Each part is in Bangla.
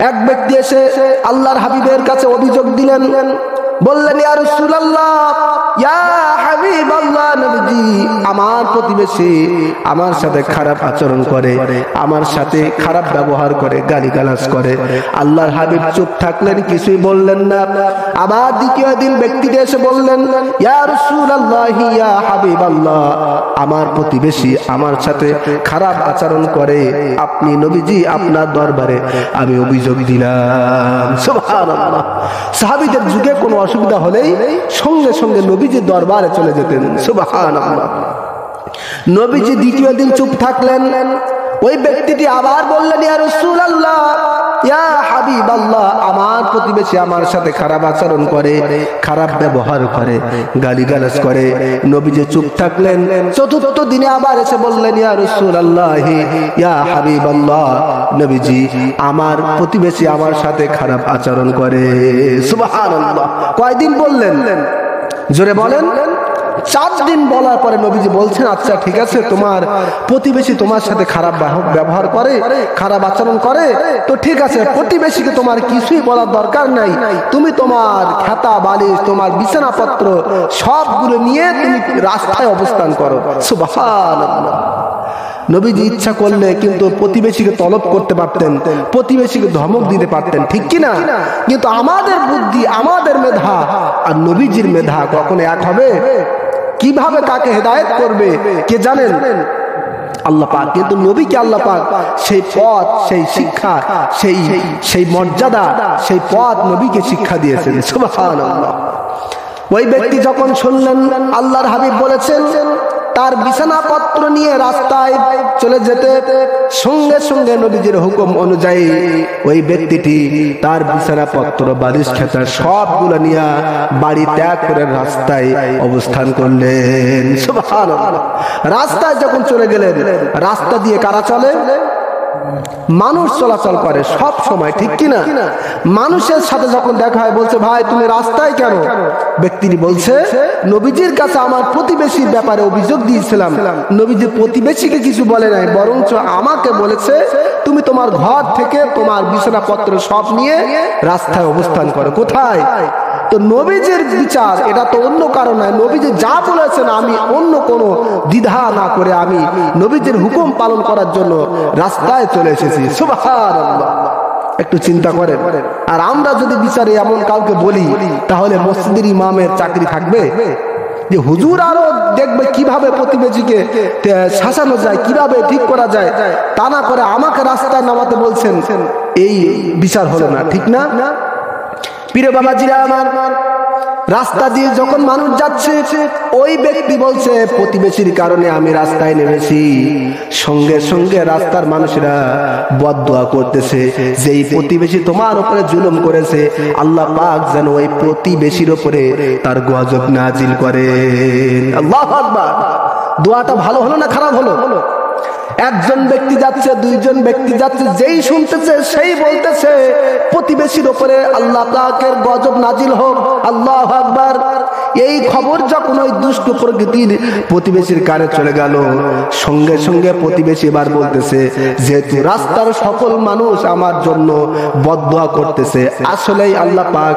এক ব্যক্তি এসে আল্লাহর হাবিবের কাছে অভিযোগ দিলেন, বললেন, ইয়া রাসূলুল্লাহ, ইয়া হাবিবাল্লাহ, নবীজি, আমার প্রতিবেশী আমার সাথে খারাপ আচরণ করে, আমার সাথে খারাপ ব্যবহার করে, গালিগালাজ করে। আল্লাহর হাবিব চুপ থাকলেন, কিছুই বললেন না। আবার দ্বিতীয় দিন ব্যক্তিটি এসে বললেন, ইয়া রাসূলুল্লাহ, ইয়া হাবিবাল্লাহ, আমার প্রতিবেশী আমার সাথে খারাপ আচরণ করে, আপনি নবীজি আপনার দরবারে আমি অভিযোগ দিলাম। সুবহানাল্লাহ। সাহাবীদের যুগে কোনো অসুবিধা হলেই সঙ্গে সঙ্গে নবীজির দরবারে চলে যেতেন। সুবহানাল্লাহ। নবীজি দ্বিতীয় দিন চুপ থাকলেন। ওই ব্যক্তিটি আবার বললেন, ইয়া রাসূলুল্লাহ, ইয়া হাবিবাল্লাহ, আমার প্রতিবেশী আমার সাথে খারাপ আচরণ করে, খারাপ ব্যবহার করে, গালিগালাজ করে। নবীজি চুপ থাকলেন। চতুর্থ দিনে আবার এসে বললেন, ইয়া রাসূলুল্লাহ, ইয়া হাবিবাল্লাহ, নবীজি, আমার প্রতিবেশী আমার সাথে খারাপ আচরণ করে। সুবহানাল্লাহ। কয়দিন বললেন? জোরে বলেন। 4 দিন বলার পরে নবীজি বলছেন, আচ্ছা ঠিক আছে, তোমার প্রতিবেশী তোমার সাথে খারাপ ব্যবহার করে, খারাপ আচরণ করে, তো ঠিক আছে, প্রতিবেশীকে তোমার কিছুই বলার দরকার নাই, তুমি তোমার খাতা বালিশ, তোমার বিছানাপত্র সবগুলো নিয়ে তুমি রাস্তায় অবস্থান করো। সুবহানাল্লাহ। নবীজি ইচ্ছা করলে কিন্তু প্রতিবেশীকে তলব করতে পারতেন, প্রতিবেশীকে ধমক দিতে পারতেন, ঠিক কিনা? কিন্তু আমাদের বুদ্ধি, আমাদের মেধা আর নবীজির মেধা কখনো এক হবে? কিভাবে কাকে হেদায়েত করবে কে জানেন? আল্লাহ পাক। কিন্তু নবীকে আল্লাহ পাক সেই পথ, সেই শিক্ষা, সেই মর্যাদা, সেই পথ নবীকে শিক্ষা দিয়েছেন। সুবহানাল্লাহ। ওই ব্যক্তি যখন শুনলেন আল্লাহর হাবিব বলেছেন তার বিছানাপত্র নিয়ে রাস্তায় চলে যেতে, সঙ্গে সঙ্গে নবীজির হুকুম অনুযায়ী ওই ব্যক্তিটি তার বিছানাপত্র, বালিশ খাতা সবগুলো নিয়ে বাড়ি ত্যাগ করে রাস্তায় অবস্থান করলেন। সুবহানাল্লাহ। রাস্তায় যখন চলে গেলেন, রাস্তা দিয়ে কারা চলে? মানুষ চলাচল করে সব সময়, ঠিক কিনা? মানুষের সাথে যখন দেখা হয়, বলছে, ভাই তুমি রাস্তায় কেন? ব্যক্তিটি বলছে, নবীজির কাছে আমার প্রতিবেশীর ব্যাপারে অভিযোগ দিয়েছিলাম, নবীজি প্রতিবেশীকে কিছু বলে নাই, বরঞ্চ আমাকে বলেছে তুমি তোমার ঘর থেকে তোমার বিছানাপত্র সব নিয়ে রাস্তায় অবস্থান করো। কোথায়? তো নবীজির বিচার এটা তো অন্য কারণ নয়, নবীজি যা বলেছেন আমি অন্য কোনো দ্বিধা না করে আমি নবীজির হুকুম পালন করার জন্য রাস্তায় চলে এসেছি। সুবহানাল্লাহ। একটু চিন্তা করেন। আর আমরা যদি বিচারে এমন কাউকে বলি, তাহলে মসজিদের ইমামের চাকরি থাকবে? যে হুজুর আরো দেখবে কিভাবে প্রতিবেশীকে শাসানো যায়, কিভাবে ঠিক করা যায়, তা না করে আমাকে রাস্তায় নামাতে বলছেন, এই বিচার হলো না, ঠিক না? প্রিয় বাবাজিরা আমার, রাস্তা দিয়ে যখন মানুষ যাচ্ছে, ওই ব্যক্তি বলছে প্রতিবেশীর কারণে আমি রাস্তায় নেমেছি। সঙ্গে সঙ্গে রাস্তার মানুষেরা বদদুয়া করতেছে যে এই প্রতিবেশী তোমার উপরে জুলুম করেছে, আল্লাহ পাক যেন ওই প্রতিবেশীর উপরে তার গজব নাজিল করেন। আল্লাহু আকবার। দোয়াটা ভালো হলো না খারাপ হলো? একজন ব্যক্তি যাচ্ছে, দুইজন ব্যক্তি যাচ্ছে, যেই শুনতেছে সেই বলতেছে প্রতিবেশীর উপরে আল্লাহ পাকের গজব নাজিল হোক। আল্লাহু আকবার। এই খবর যখন ওই দুষ্ট প্রকৃতির প্রতিবেশীর কানে চলে গেল, সঙ্গে সঙ্গে প্রতিবেশী এবার বলতেছে, যেহেতু রাস্তার সকল মানুষ আমার জন্য বদদুয়া করতেছে, আসলেই আল্লাহ পাক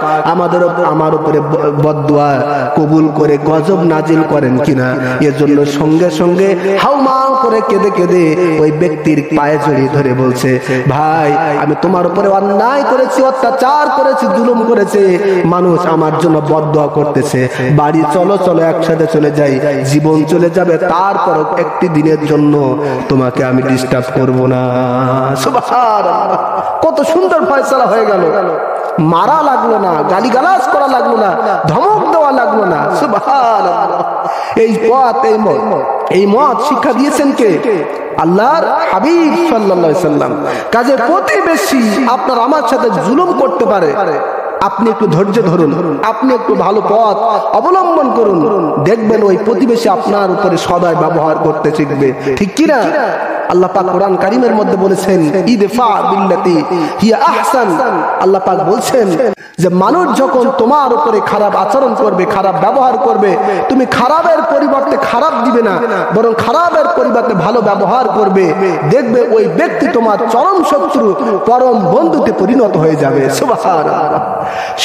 আমার উপরে বদদুয়া কবুল করে গজব নাজিল করেন কিনা, এজন্য সঙ্গে সঙ্গে হাউমাউ করে কেঁদে কেঁদে ওই ব্যক্তির পায়ে জড়িয়ে ধরে বলছে, ভাই আমি তোমার উপরে অন্যায় করেছি, অত্যাচার করেছি, জুলুম করেছি, মানুষ আমার জন্য বদদুয়া করতেছে, বাড়ি চলো চলো একসাথে চলে যাই, জীবন চলে যাবে, তারপর একটি দিনের জন্য তোমাকে আমি ডিস্টার্ব করব না। সুবহানাল্লাহ। কত সুন্দর ফয়সালা হয়ে গেল। মারা লাগলো না, গালিগালাজ করা লাগলো না, ধমক দেওয়া লাগলো না। সুবহানাল্লাহ। এই পথ, এই মত শিক্ষা দিয়েছেন কে? আল্লাহর হাবিব সাল্লাল্লাহু আলাইহি সাল্লাম। কাজে প্রতিবেশী আপনার আমার সাথে জুলুম করতে পারে, আপনি একটু ধৈর্য ধরুন, আপনি একটু ভালো পথ অবলম্বন করুন, দেখবেন ওই প্রতিবেশী আপনার উপরে সদয় ব্যবহার করতে শিখবে, ঠিক কিনা? আল্লাহ পাক কোরআন কারীমের মধ্যে বলেছেন ইদফা বিল্লাতি হিয়া আহসান। আল্লাহ পাক বলছেন যে মানুষ যখন তোমার উপরে খারাপ আচরণ করবে, খারাপ ব্যবহার করবে, তুমি খারাপের পরিবর্তে খারাপ দিবে না, বরং খারাপের পরিবর্তে ভালো ব্যবহার করবে, দেখবে ওই ব্যক্তি তোমার চরম শত্রু পরম বন্ধুতে পরিণত হয়ে যাবে। সুবহানাল্লাহ।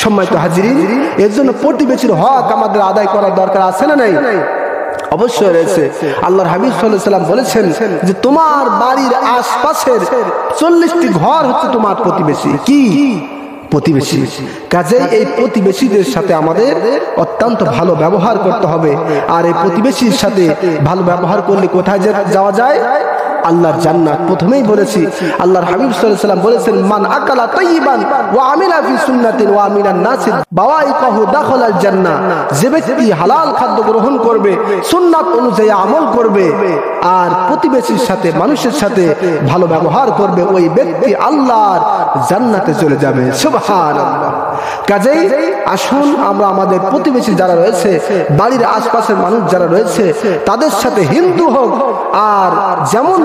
সম্মানিত হাজিরিন, এর জন্য প্রতিবেশীর হক আমাদের আদায় করার দরকার আছে না নাই? অবশ্যই রয়েছে। আল্লাহর হাবিব সাল্লাল্লাহু আলাইহি ওয়াসাল্লাম বলেছেন যে তোমার বাড়ির আশপাশের 40টি ঘর হচ্ছে তোমার প্রতিবেশী। কি? প্রতিবেশী। কাজেই এই প্রতিবেশীদের সাথে আমাদের অত্যন্ত ভালো ব্যবহার করতে হবে। আর এই প্রতিবেশীর সাথে ভালো ব্যবহার করলে কোথায় যাওয়া যায়? আল্লাহর জান্নাত। প্রথমেই বলেছি আল্লাহর হাবিব সাল্লাল্লাহু আলাইহি ওয়াসাল্লাম বলেছেন মান আকালা তাইয়িবান ওয়া আমিলা ফি সুন্নাতিন ওয়া আমিনান নাসি বাওয়াইকাহু দাখালাল জান্নাহ। যে ব্যক্তি হালাল খাদ্য গ্রহণ করবে, সুন্নাত অনুযায়ী আমল করবে, আর প্রতিবেশীর সাথে মানুষের সাথে ভালো ব্যবহার করবে, ওই ব্যক্তি আল্লাহর জান্নাতে চলে যাবে। সুবহানাল্লাহ। কাজেই আসুন আমরা আমাদের প্রতিবেশী যারা রয়েছে, বাড়ির আশপাশের মানুষ যারা রয়েছে, তাদের সাথে হিন্দু হোক আর যেমন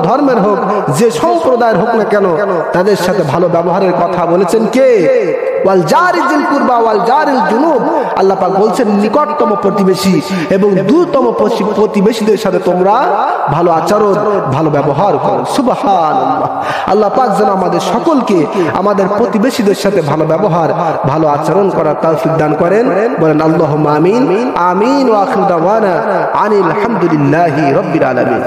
ধর্মের হোক, যে সম্প্রদায়ের হোক না কেন, তাদের সাথে ভালো ব্যবহারের কথা বলেছেন কে? ওয়াল জারি যিল কুরবা ওয়াল জারিল জুনুব। আল্লাহ পাক বলছেন নিকটতম প্রতিবেশী এবং দূরতম প্রতিবেশীদের সাথে তোমরা ভালো আচরণ, ভালো ব্যবহার করো। সুবহানাল্লাহ। আল্লাহ পাক যেন আমাদের সকলকে আমাদের প্রতিবেশীদের সাথে ভালো ব্যবহার, ভালো আচরণ করার তৌফিক দান করেন। বলেন আল্লাহুম্মা আমিন। আমিন ওয়া আখিরু দাওয়ানা আনিল হামদুলিল্লাহি রাব্বিল আলামিন।